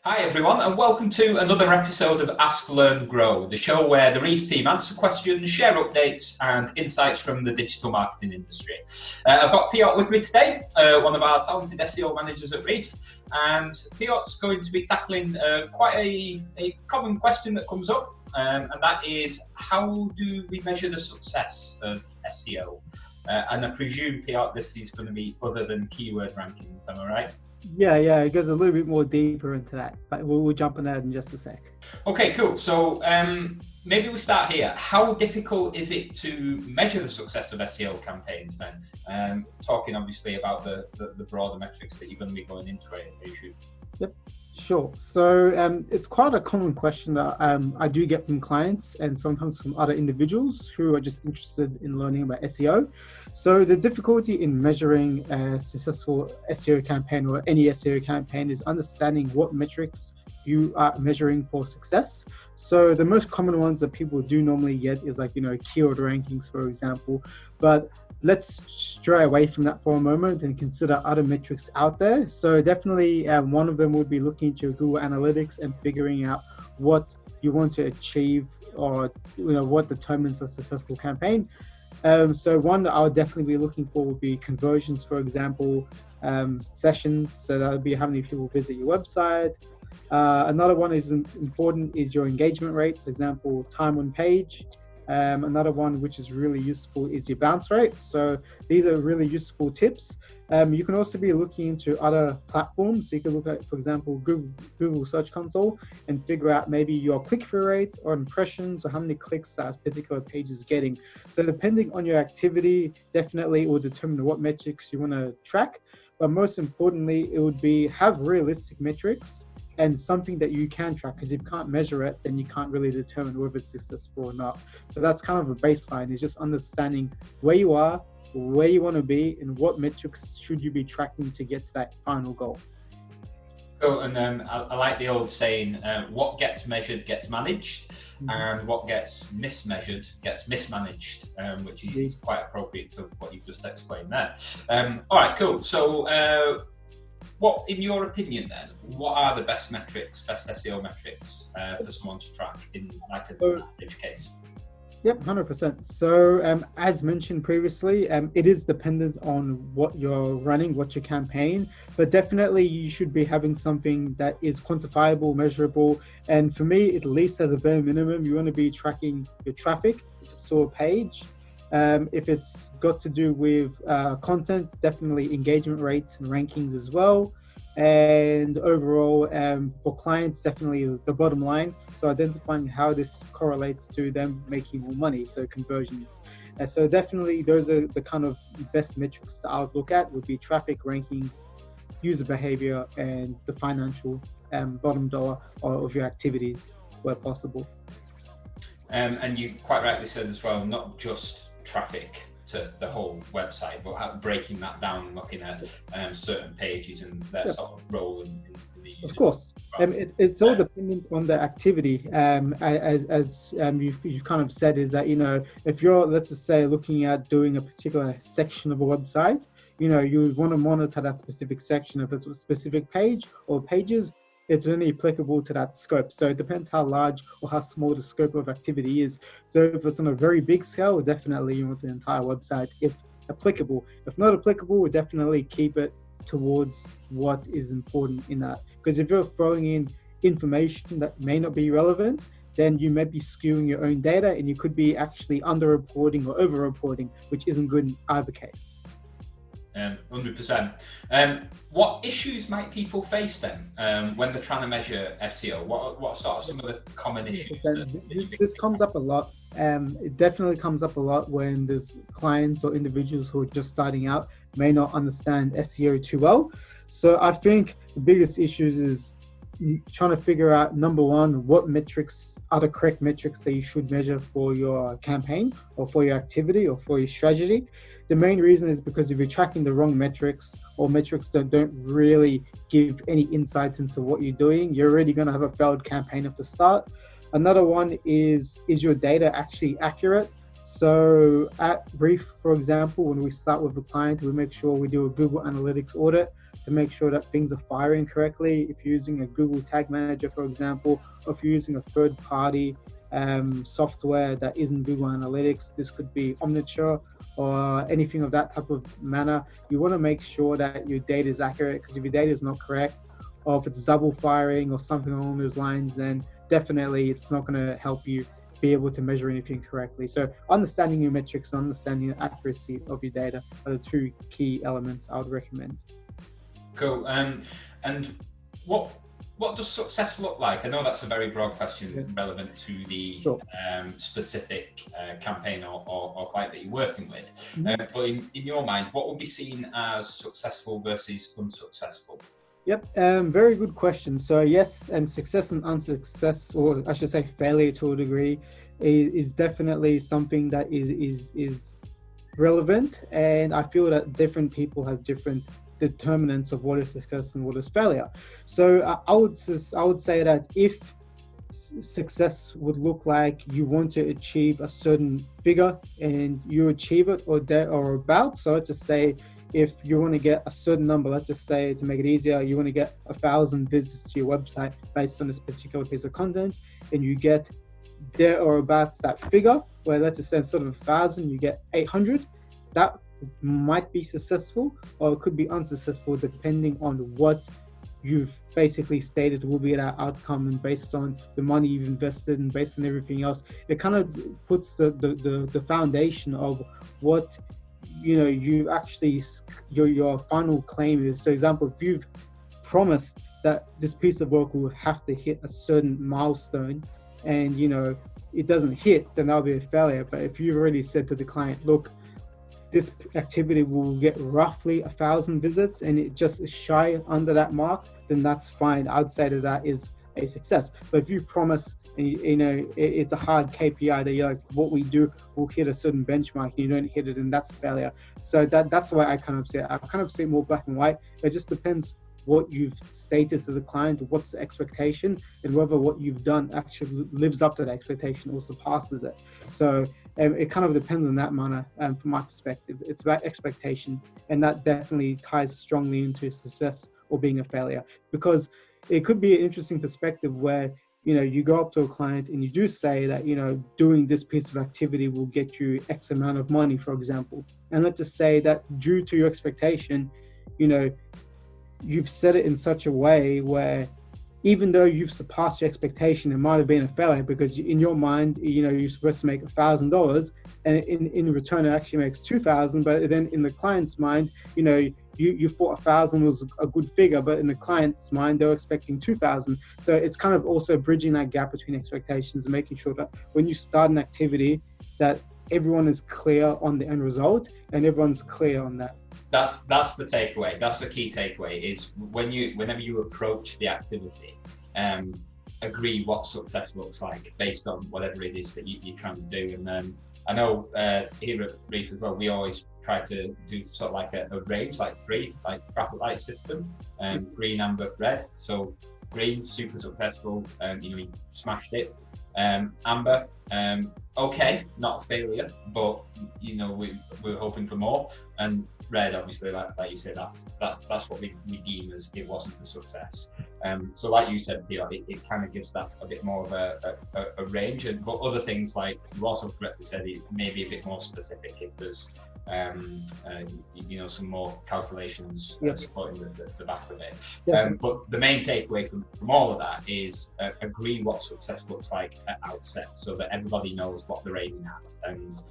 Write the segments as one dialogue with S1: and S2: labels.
S1: Hi everyone, and welcome to another episode of Ask, Learn, Grow, the show where the Reef team answer questions, share updates and insights from the digital marketing industry. I've got Piotr with me today, one of our talented SEO managers at Reef, and Piotr's going to be tackling quite a common question that comes up, and that is, how do we measure the success of SEO? And I presume, Piotr, this is going to be other than keyword rankings, am I right?
S2: Yeah, it goes a little bit more deeper into that, but we'll jump on that in just a sec.
S1: Okay, cool. So maybe we start here. How difficult is it to measure the success of SEO campaigns then? Talking obviously about the broader metrics that you're going to be going into it, I assume.
S2: Yep, sure. So it's quite a common question that I do get from clients and sometimes from other individuals who are just interested in learning about SEO. So the difficulty in measuring a successful SEO campaign or any SEO campaign is understanding what metrics you are measuring for success. So the most common ones that people do normally get is like, keyword rankings, for example. But let's stray away from that for a moment and consider other metrics out there. So definitely one of them would be looking into your Google Analytics and figuring out what you want to achieve or what determines a successful campaign. So one that I would definitely be looking for would be conversions, for example, sessions. So that would be how many people visit your website. Another one is important is your engagement rate. For example, time on page. Another one which is really useful is your bounce rate. So these are really useful tips. You can also be looking into other platforms. So you can look at, for example, Google Search Console and figure out maybe your click-through rate or impressions or how many clicks that particular page is getting. So depending on your activity, definitely it will determine what metrics you want to track. But most importantly, it would be have realistic metrics and something that you can track, because if you can't measure it, then you can't really determine whether it's successful or not. So that's kind of a baseline, is just understanding where you are, where you want to be, and what metrics should you be tracking to get to that final goal.
S1: Cool, and I like the old saying, what gets measured gets managed, and what gets mismeasured gets mismanaged, which is quite appropriate to what you've just explained there. All right, cool. So what, in your opinion then, what are the best SEO metrics for someone to track in like an average case?
S2: Yep, 100%. So as mentioned previously, it is dependent on what you're running, what's your campaign, but definitely you should be having something that is quantifiable, measurable. And for me, at least as a bare minimum, you want to be tracking your traffic, if it's to a page. If it's got to do with content, definitely engagement rates and rankings as well. And overall, for clients, definitely the bottom line. So identifying how this correlates to them making more money, so conversions. So definitely those are the kind of best metrics that I would look at, would be traffic, rankings, user behavior, and the financial bottom dollar of your activities where possible.
S1: And you quite rightly said as well, not just traffic to the whole website, but breaking that down and looking at certain pages and their sort of role in the user.
S2: Of course, it's all dependent on the activity. As you've kind of said, is that if you're, let's just say, looking at doing a particular section of a website, you would want to monitor that specific section. If it's a specific page or pages, it's only applicable to that scope. So it depends how large or how small the scope of activity is. So if it's on a very big scale, definitely you want the entire website, if applicable. If not applicable, we definitely keep it towards what is important in that. Because if you're throwing in information that may not be relevant, then you may be skewing your own data and you could be actually under-reporting or over-reporting, which isn't good in either case.
S1: 100%. What issues might people face then when they're trying to measure SEO? What sort of some of the common issues?
S2: This comes up a lot. It definitely comes up a lot when there's clients or individuals who are just starting out, may not understand SEO too well. So I think the biggest issues is trying to figure out, number one, what metrics are the correct metrics that you should measure for your campaign or for your activity or for your strategy. The main reason is because if you're tracking the wrong metrics or metrics that don't really give any insights into what you're doing, you're already going to have a failed campaign at the start. Another one is your data actually accurate? So at Brief, for example, when we start with a client, we make sure we do a Google Analytics audit to make sure that things are firing correctly. If you're using a Google Tag Manager, for example, or if you're using a third-party software that isn't Google Analytics, this could be Omniture or anything of that type of manner. You want to make sure that your data is accurate, because if your data is not correct, or if it's double firing or something along those lines, then definitely it's not going to help you be able to measure anything correctly. So understanding your metrics and understanding the accuracy of your data are the two key elements I would recommend.
S1: Cool. And what does success look like? I know that's a very broad question, relevant to the specific campaign or client that you're working with. But in your mind, what would be seen as successful versus unsuccessful?
S2: Yep, very good question. So yes, and success and unsuccess, or I should say failure to a degree, is definitely something that is relevant. And I feel that different people have different determinants of what is success and what is failure. So I would say that if success would look like you want to achieve a certain figure and you achieve it or there or about. So let's just say if you want to get a certain number, let's just say to make it easier, you want to get 1,000 visits to your website based on this particular piece of content, and you get there or about that figure, where let's just say instead of 1,000, you get 800. That might be successful, or it could be unsuccessful depending on what you've basically stated will be that outcome, and based on the money you've invested and based on everything else, it kind of puts the foundation of what you actually your final claim is. So example, if you've promised that this piece of work will have to hit a certain milestone and it doesn't hit, then that'll be a failure. But if you've already said to the client, look, this activity will get roughly 1,000 visits and it just is shy under that mark, then that's fine. I'd say that is a success. But if you promise, it's a hard KPI that you're like, what we do will hit a certain benchmark and you don't hit it, and that's a failure. So that's the way I kind of see it. I kind of see it more black and white. It just depends what you've stated to the client, what's the expectation, and whether what you've done actually lives up to that expectation or surpasses it. So it kind of depends on that manner. From my perspective, it's about expectation, and that definitely ties strongly into success or being a failure, because it could be an interesting perspective where you go up to a client and you do say that doing this piece of activity will get you X amount of money, for example, and let's just say that due to your expectation, you've said it in such a way where even though you've surpassed your expectation, it might have been a failure, because in your mind, you're supposed to make $1,000, and in return it actually makes 2,000. But then in the client's mind, you thought 1,000 was a good figure, but in the client's mind, they're expecting 2,000. So it's kind of also bridging that gap between expectations and making sure that when you start an activity, that everyone is clear on the end result and everyone's clear on that.
S1: That's the takeaway. That's the key takeaway, is whenever you approach the activity, agree what success looks like based on whatever it is that you're trying to do. And I know here at Reef as well, we always try to do sort of like a range, like 3, like traffic light system, green, amber, red. So green, super successful, you smashed it. Amber, okay, not a failure, but we're hoping for more. And red, obviously, like you said, that's what we deem as it wasn't a success. So like you said, it kind of gives that a bit more of a range. But other things, like you also correctly said, it may be a bit more specific if there's some more calculations supporting the back of it. But the main takeaway from all of that is agree what success looks like at outset, so that everybody knows what they're aiming at, and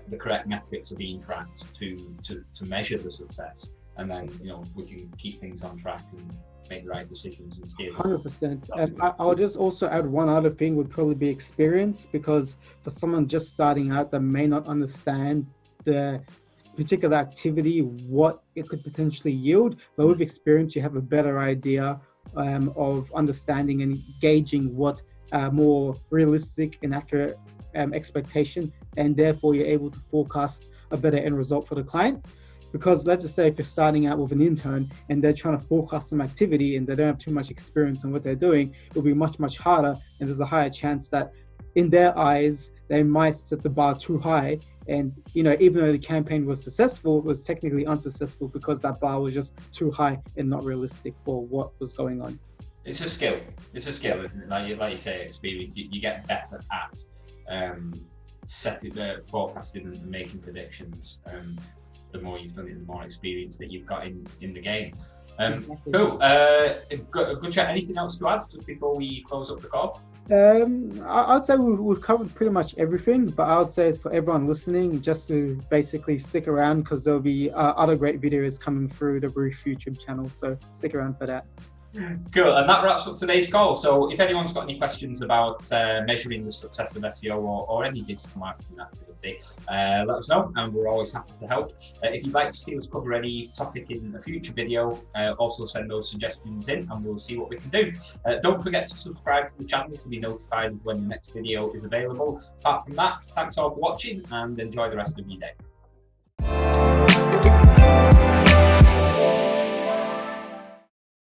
S1: the correct metrics are being tracked to measure the success, and then we can keep things on track and make the right decisions and steer.
S2: 100%. And I'll just also add one other thing, would probably be experience, because for someone just starting out that may not understand the particular activity, what it could potentially yield, but with experience you have a better idea of understanding and gauging what more realistic and accurate expectation, and therefore you're able to forecast a better end result for the client. Because let's just say if you're starting out with an intern and they're trying to forecast some activity and they don't have too much experience in what they're doing, it'll be much harder, and there's a higher chance that in their eyes, they might set the bar too high. And, even though the campaign was successful, it was technically unsuccessful because that bar was just too high and not realistic for what was going on.
S1: It's a skill. It's a skill, isn't it? Like you say, experience. You get better at forecasting and making predictions. The more you've done it, the more experience that you've got in the game.
S2: Exactly.
S1: Cool. Good chat. Anything else to add just before we close up the call?
S2: I'd say we've covered pretty much everything, but I would say for everyone listening, just to basically stick around because there'll be other great videos coming through the Brief YouTube channel. So stick around for that.
S1: Cool, and that wraps up today's call. So if anyone's got any questions about measuring the success of SEO or any digital marketing activity, let us know, and we're always happy to help. If you'd like to see us cover any topic in a future video, also send those suggestions in and we'll see what we can do. Don't forget to subscribe to the channel to be notified when the next video is available. Apart from that, thanks all for watching and enjoy the rest of your day.